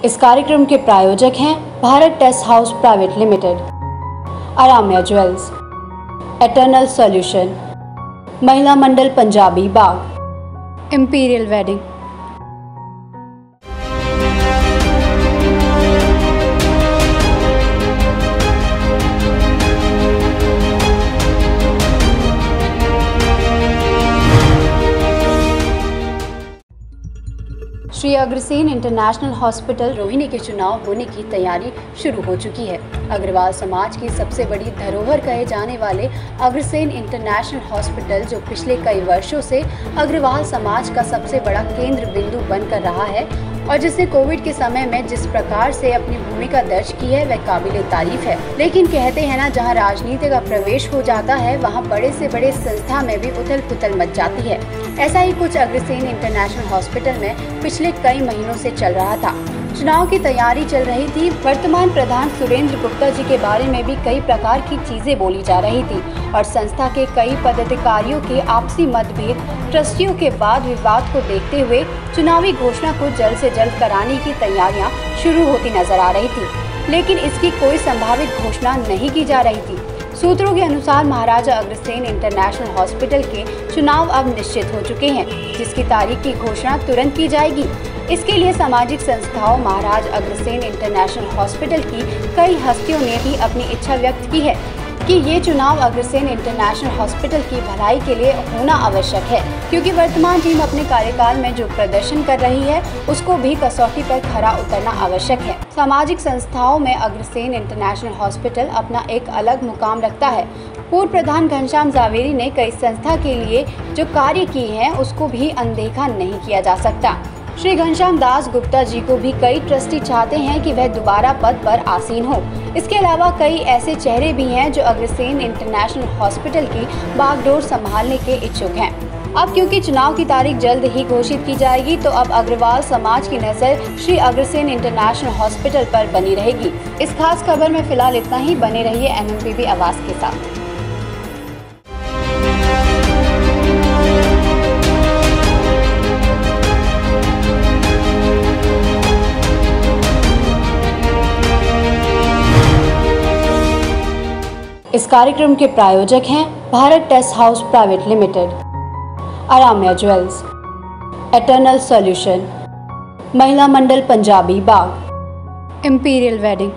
इस कार्यक्रम के प्रायोजक हैं Bharat Test House Private Limited, Aaramya Jewels, Eternal Solution, महिला मंडल Punjabi Bagh, Imperial Wedding. Shri Agrasen International Hospital Rohini के चुनाव होने की तैयारी शुरू हो चुकी है। अग्रवाल समाज की सबसे बड़ी धरोहर कहे जाने वाले अग्रसेन इंटरनेशनल हॉस्पिटल, जो पिछले कई वर्षों से अग्रवाल समाज का सबसे बड़ा केंद्र बिंदु बनकर रहा है और जिसने कोविड के समय में जिस प्रकार से अपनी भूमिका दर्ज की है वह काबिले तारीफ है। लेकिन कहते हैं ना, जहां राजनीति का प्रवेश हो जाता है वहां बड़े से बड़े संस्था में भी उथल पुथल मच जाती है। ऐसा ही कुछ अग्रसेन इंटरनेशनल हॉस्पिटल में पिछले कई महीनों से चल रहा था। चुनाव की तैयारी चल रही थी। वर्तमान प्रधान सुरेंद्र गुप्ता जी के बारे में भी कई प्रकार की चीजें बोली जा रही थी और संस्था के कई पदाधिकारियों के आपसी मतभेद, ट्रस्टियों के वाद विवाद को देखते हुए चुनावी घोषणा को जल्द से जल्द कराने की तैयारियां शुरू होती नजर आ रही थी, लेकिन इसकी कोई संभावित घोषणा नहीं की जा रही थी। सूत्रों के अनुसार महाराजा अग्रसेन इंटरनेशनल हॉस्पिटल के चुनाव अब निश्चित हो चुके हैं, जिसकी तारीख की घोषणा तुरंत की जाएगी। इसके लिए सामाजिक संस्थाओं महाराज अग्रसेन इंटरनेशनल हॉस्पिटल की कई हस्तियों ने भी अपनी इच्छा व्यक्त की है कि ये चुनाव अग्रसेन इंटरनेशनल हॉस्पिटल की भलाई के लिए होना आवश्यक है, क्योंकि वर्तमान टीम अपने कार्यकाल में जो प्रदर्शन कर रही है उसको भी कसौटी पर खरा उतरना आवश्यक है। सामाजिक संस्थाओं में अग्रसेन इंटरनेशनल हॉस्पिटल अपना एक अलग मुकाम रखता है। पूर्व प्रधान घनश्याम जावेरी ने कई संस्था के लिए जो कार्य किए हैं उसको भी अनदेखा नहीं किया जा सकता। श्री घनश्याम दास गुप्ता जी को भी कई ट्रस्टी चाहते हैं कि वह दोबारा पद पर आसीन हो। इसके अलावा कई ऐसे चेहरे भी हैं जो अग्रसेन इंटरनेशनल हॉस्पिटल की बागडोर संभालने के इच्छुक हैं। अब क्योंकि चुनाव की तारीख जल्द ही घोषित की जाएगी, तो अब अग्रवाल समाज की नजर श्री अग्रसेन इंटरनेशनल हॉस्पिटल पर बनी रहेगी। इस खास खबर में फिलहाल इतना ही। बने रहिए NMPB आवाज के साथ। इस कार्यक्रम के प्रायोजक हैं Bharat Test House Private Limited, Aaramya Jewels, Eternal Solution, महिला मंडल पंजाबी बाग, इंपीरियल वेडिंग।